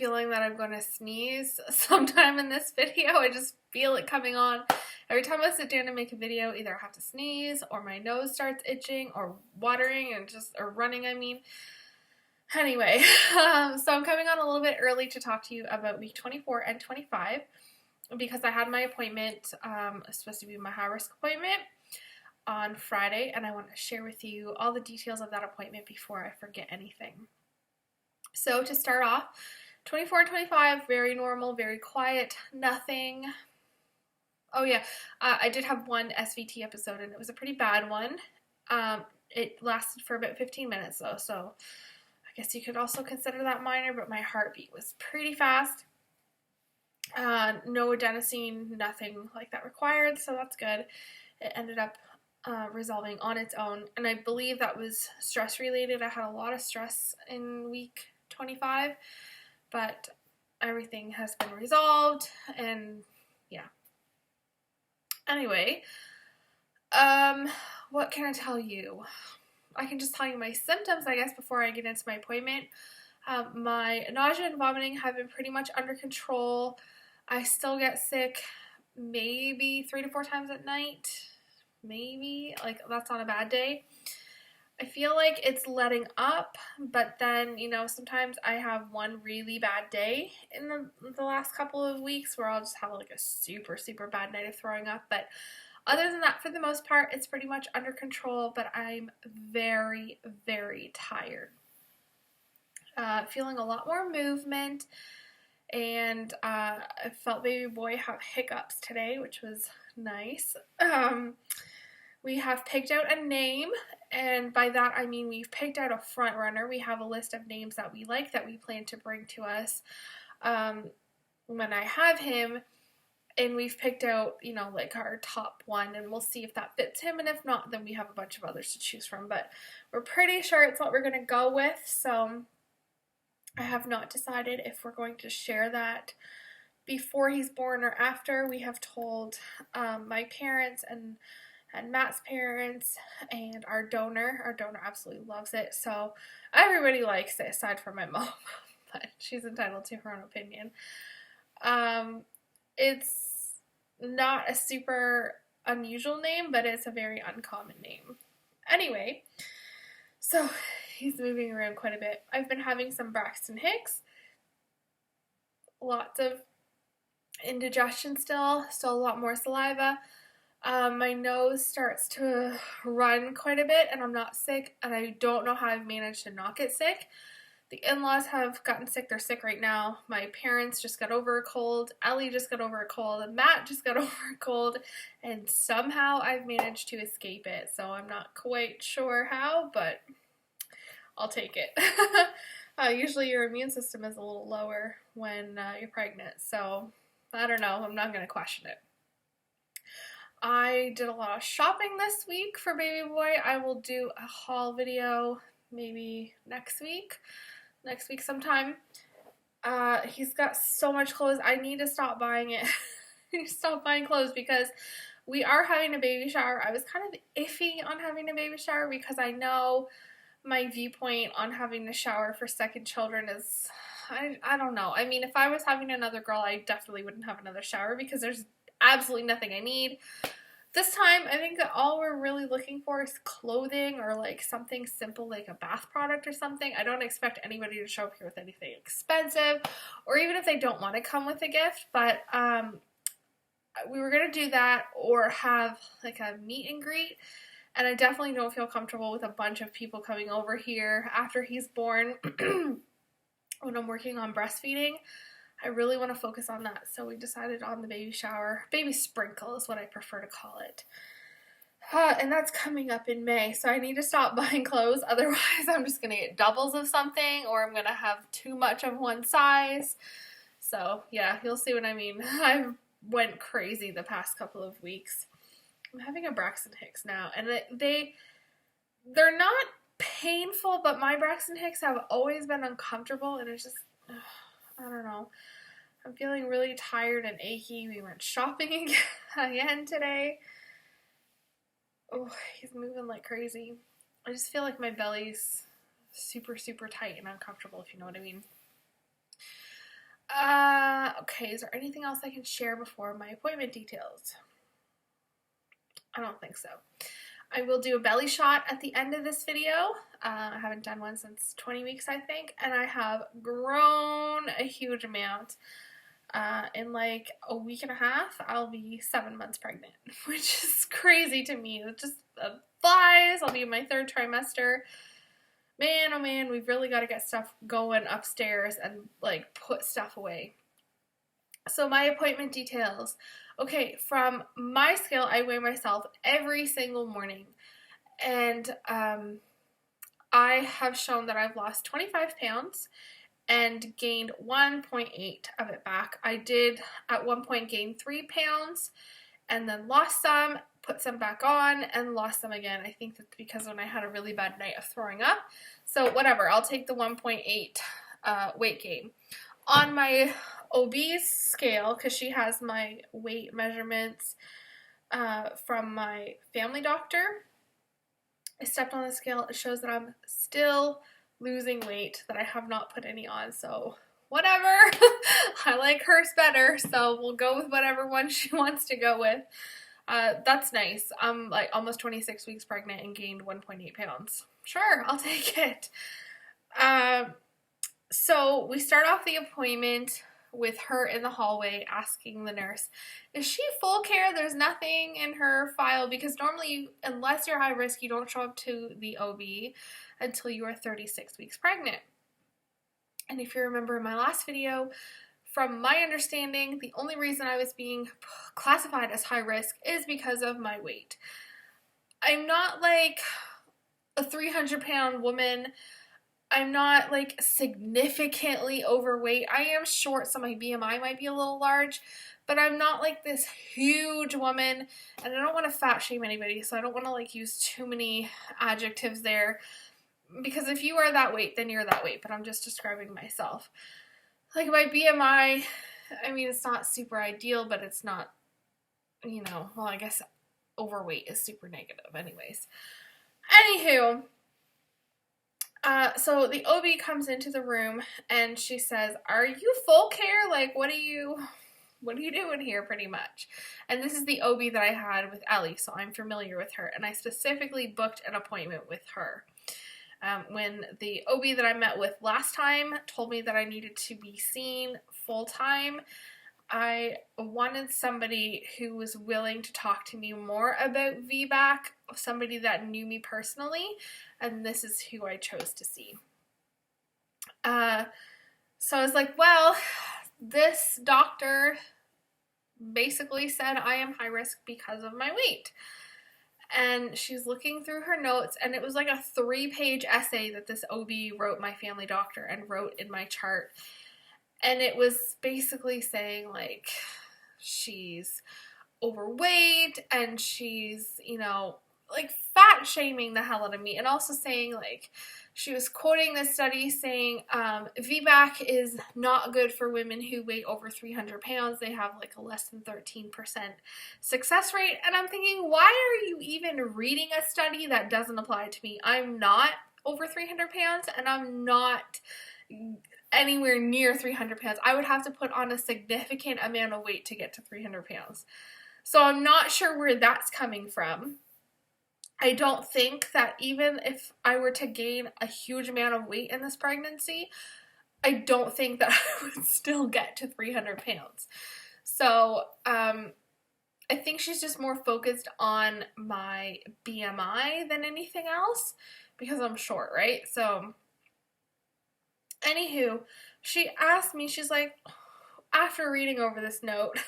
feeling that I'm going to sneeze sometime in this video. I just feel it coming on. Every time I sit down to make a video, either I have to sneeze or my nose starts itching or watering or running, I mean. Anyway, so I'm coming on a little bit early to talk to you about week 24 and 25 because I had my appointment, it's supposed to be my high-risk appointment on Friday, and I want to share with you all the details of that appointment before I forget anything. So to start off, 24 and 25, very normal, very quiet, nothing. Oh yeah, I did have one SVT episode, and it was a pretty bad one. It lasted for about 15 minutes though, so I guess you could also consider that minor, but my heartbeat was pretty fast. No adenosine, nothing like that required, so that's good. It ended up resolving on its own, and I believe that was stress related. I had a lot of stress in week 25, but everything has been resolved, and yeah. Anyway, what can I tell you? I can just tell you my symptoms, I guess, before I get into my appointment. My nausea and vomiting have been pretty much under control. I still get sick maybe 3 to 4 times at night. Maybe. Like, that's on a bad day. I feel like it's letting up, but then, you know, sometimes I have one really bad day in the last couple of weeks where I'll just have like a super, super bad night of throwing up. But other than that, for the most part, it's pretty much under control, but I'm very, very tired. Feeling a lot more movement, and I felt baby boy have hiccups today, which was nice. We have picked out a name, and by that I mean we've picked out a front runner. We have a list of names that we like that we plan to bring to us when I have him, and we've picked out, you know, like our top one, and we'll see if that fits him, and if not, then we have a bunch of others to choose from, but we're pretty sure it's what we're going to go with. So I have not decided if we're going to share that before he's born or after. We have told my parents and Matt's parents and our donor. Our donor absolutely loves it, so everybody likes it aside from my mom, but she's entitled to her own opinion. It's not a super unusual name, but it's a very uncommon name. Anyway, so he's moving around quite a bit. I've been having some Braxton Hicks, lots of indigestion still a lot more saliva. My nose starts to run quite a bit, and I'm not sick, and I don't know how I've managed to not get sick. The in-laws have gotten sick. They're sick right now. My parents just got over a cold. Ellie just got over a cold, and Matt just got over a cold, and somehow I've managed to escape it. So I'm not quite sure how, but I'll take it. Usually your immune system is a little lower when you're pregnant, so I don't know. I'm not going to question it. I did a lot of shopping this week for baby boy. I will do a haul video maybe next week sometime. He's got so much clothes. I need to stop buying it. I need to stop buying clothes because we are having a baby shower. I was kind of iffy on having a baby shower because I know my viewpoint on having a shower for second children is, I don't know. I mean, if I was having another girl, I definitely wouldn't have another shower because there's absolutely nothing I need. This time, I think that all we're really looking for is clothing or like something simple like a bath product or something. I don't expect anybody to show up here with anything expensive, or even if they don't want to come with a gift, but we were going to do that or have like a meet and greet, and I definitely don't feel comfortable with a bunch of people coming over here after he's born when I'm working on breastfeeding. I really want to focus on that, so we decided on the baby shower. Baby sprinkle is what I prefer to call it. And that's coming up in May, so I need to stop buying clothes. Otherwise, I'm just going to get doubles of something, or I'm going to have too much of one size. So, yeah, you'll see what I mean. I went crazy the past couple of weeks. I'm having a Braxton Hicks now, and they're not painful, but my Braxton Hicks have always been uncomfortable, and it's just, I don't know. I'm feeling really tired and achy. We went shopping again today. Oh, he's moving like crazy. I just feel like my belly's super, super tight and uncomfortable, if you know what I mean. Okay, is there anything else I can share before my appointment details? I don't think so. I will do a belly shot at the end of this video. I haven't done one since 20 weeks, I think, and I have grown a huge amount. In like a week and a half, I'll be 7 months pregnant, which is crazy to me. It just flies. I'll be in my 3rd trimester. Man, oh man, we've really got to get stuff going upstairs and like put stuff away. So my appointment details. Okay, from my scale, I weigh myself every single morning. And I have shown that I've lost 25 pounds and gained 1.8 of it back. I did at one point gain 3 pounds and then lost some, put some back on, and lost some again. I think that's because when I had a really bad night of throwing up. So whatever, I'll take the 1.8 weight gain. On my obese scale, because she has my weight measurements from my family doctor, I stepped on the scale. It shows that I'm still losing weight, that I have not put any on, so whatever. I like hers better, so we'll go with whatever one she wants to go with. That's nice. I'm like almost 26 weeks pregnant and gained 1.8 pounds. Sure, I'll take it. So we start off the appointment with her in the hallway asking the nurse, is she full care? There's nothing in her file, because normally, unless you're high risk, you don't show up to the OB until you are 36 weeks pregnant. And if you remember in my last video, from my understanding, the only reason I was being classified as high risk is because of my weight. I'm not like a 300-pound woman. I'm not like significantly overweight. I am short, so my BMI might be a little large, but I'm not like this huge woman, and I don't want to fat shame anybody, so I don't want to like use too many adjectives there, because if you are that weight, then you're that weight, but I'm just describing myself. Like my BMI, I mean, it's not super ideal, but it's not, you know, well, I guess overweight is super negative anyways. Anywho, so the OB comes into the room and she says, are you full care? Like, what are you doing here, pretty much? And this is the OB that I had with Ellie, so I'm familiar with her, and I specifically booked an appointment with her. When the OB that I met with last time told me that I needed to be seen full-time, I wanted somebody who was willing to talk to me more about VBAC, somebody that knew me personally, and this is who I chose to see. So I was like, well, this doctor basically said I am high risk because of my weight. And she's looking through her notes, and it was like a 3-page essay that this OB wrote, my family doctor, and wrote in my chart. And it was basically saying, like, she's overweight, and she's, you know, like, fat shaming the hell out of me, and also saying, like, she was quoting this study saying, VBAC is not good for women who weigh over 300 pounds. They have, like, a less than 13% success rate, and I'm thinking, why are you even reading a study that doesn't apply to me? I'm not over 300 pounds, and I'm not anywhere near 300 pounds. I would have to put on a significant amount of weight to get to 300 pounds. So I'm not sure where that's coming from. I don't think that even if I were to gain a huge amount of weight in this pregnancy, I don't think that I would still get to 300 pounds. So I think she's just more focused on my BMI than anything else, because I'm short, right? So anywho, she asked me, she's like, after reading over this note,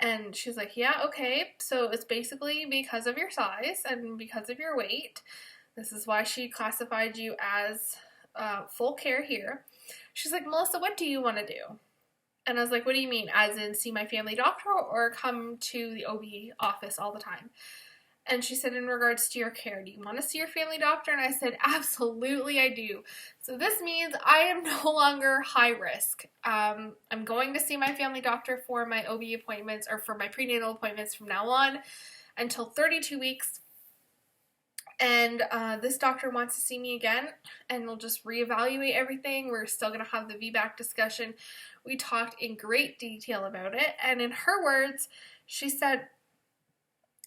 and she's like, yeah, okay, so it's basically because of your size and because of your weight. This is why she classified you as full care here. She's like, Melissa, what do you want to do? And I was like, what do you mean? As in see my family doctor or come to the OB office all the time? And she said, in regards to your care, do you want to see your family doctor? And I said, absolutely I do. So this means I am no longer high risk. I'm going to see my family doctor for my OB appointments, or for my prenatal appointments from now on until 32 weeks. And this doctor wants to see me again, and we'll just reevaluate everything. We're still going to have the VBAC discussion. We talked in great detail about it, and in her words, she said,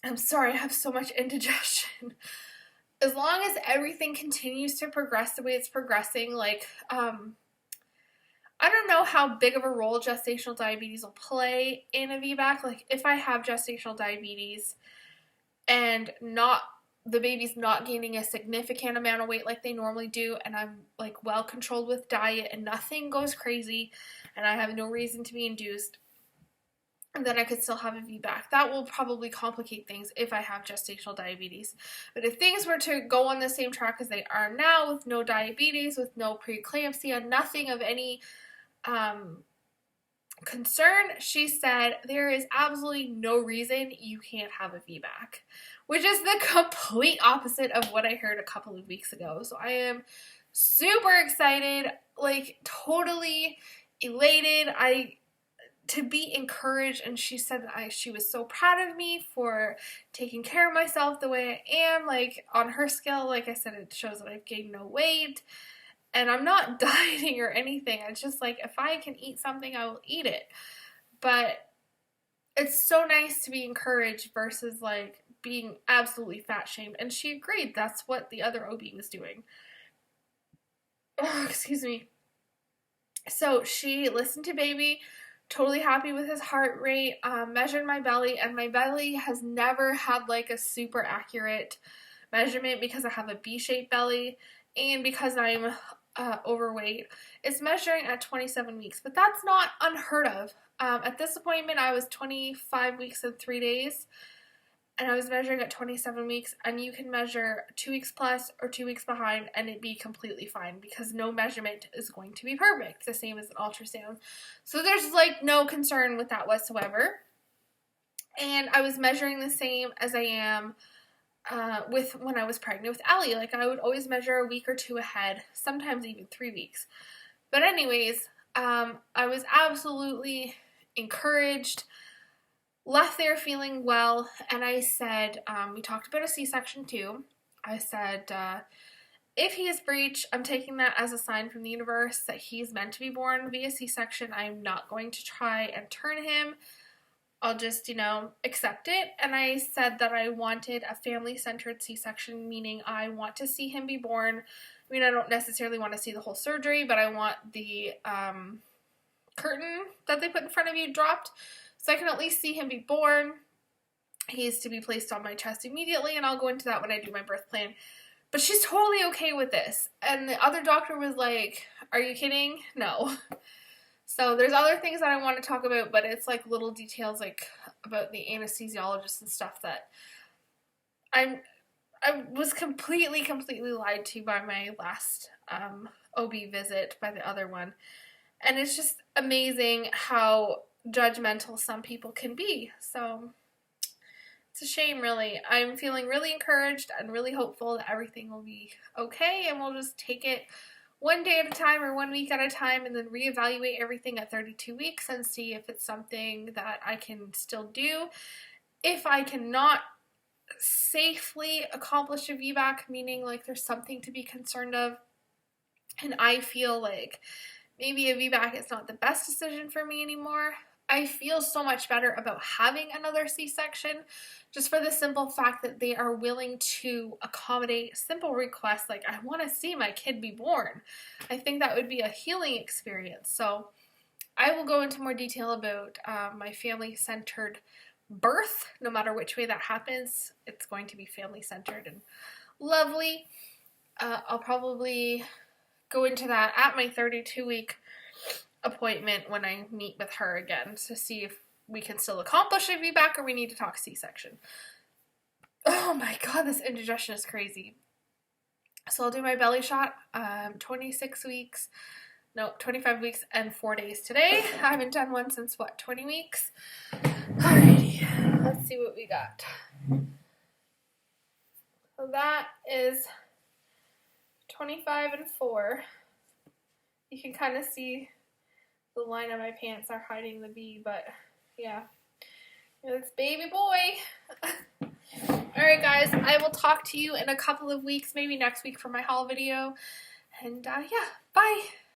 I'm sorry, I have so much indigestion. As long as everything continues to progress the way it's progressing, like, I don't know how big of a role gestational diabetes will play in a VBAC. Like, if I have gestational diabetes and the baby's not gaining a significant amount of weight like they normally do, and I'm like well controlled with diet and nothing goes crazy and I have no reason to be induced, and then I could still have a VBAC. That will probably complicate things if I have gestational diabetes. But if things were to go on the same track as they are now, with no diabetes, with no preeclampsia, nothing of any concern, she said there is absolutely no reason you can't have a VBAC, which is the complete opposite of what I heard a couple of weeks ago. So I am super excited, like totally elated. To be encouraged, and she said that she was so proud of me for taking care of myself the way I am. Like, on her scale, like I said, it shows that I've gained no weight, and I'm not dieting or anything. It's just like, if I can eat something, I will eat it. But it's so nice to be encouraged versus like being absolutely fat shamed. And she agreed. That's what the other OB was doing. Oh, excuse me. So she listened to baby, totally happy with his heart rate, measured my belly, and my belly has never had like a super accurate measurement because I have a B-shaped belly and because I'm overweight. It's measuring at 27 weeks, but that's not unheard of. At this appointment, I was 25 weeks and 3 days, and I was measuring at 27 weeks, and you can measure 2 weeks plus or 2 weeks behind, and it'd be completely fine because no measurement is going to be perfect, the same as an ultrasound. So there's like no concern with that whatsoever. And I was measuring the same as I am with when I was pregnant with Ellie. Like, I would always measure a week or two ahead, sometimes even 3 weeks. But anyways, I was absolutely encouraged, left there feeling well, and I said, we talked about a C-section too. I said, if he is breech, I'm taking that as a sign from the universe that he's meant to be born via C-section. I'm not going to try and turn him. I'll just, accept it. And I said that I wanted a family-centered C-section, meaning I want to see him be born. I mean, I don't necessarily want to see the whole surgery, but I want the curtain that they put in front of you dropped, so I can at least see him be born. He is to be placed on my chest immediately, and I'll go into that when I do my birth plan. But she's totally okay with this. And the other doctor was like, are you kidding? No. So there's other things that I want to talk about, but it's like little details like about the anesthesiologist and stuff that I was completely lied to by my last OB visit, by the other one. And it's just amazing how judgmental some people can be. So it's a shame, really. I'm feeling really encouraged and really hopeful that everything will be okay, and we'll just take it one day at a time or 1 week at a time, and then reevaluate everything at 32 weeks and see if it's something that I can still do. If I cannot safely accomplish a VBAC, meaning like there's something to be concerned of, and I feel like maybe a VBAC is not the best decision for me anymore, I feel so much better about having another C-section, just for the simple fact that they are willing to accommodate simple requests like, I want to see my kid be born. I think that would be a healing experience. So I will go into more detail about my family-centered birth. No matter which way that happens, it's going to be family-centered and lovely. I'll probably go into that at my 32-week appointment when I meet with her again to see if we can still accomplish a VBAC or we need to talk C-section. Oh my god, this indigestion is crazy. So I'll do my belly shot 25 weeks and 4 days today. I haven't done one since 20 weeks. Alrighty, let's see what we got. So that is 25 and 4. You can kind of see the line of my pants are hiding the B, but yeah. This baby boy. Alright guys, I will talk to you in a couple of weeks, maybe next week for my haul video. And yeah, bye!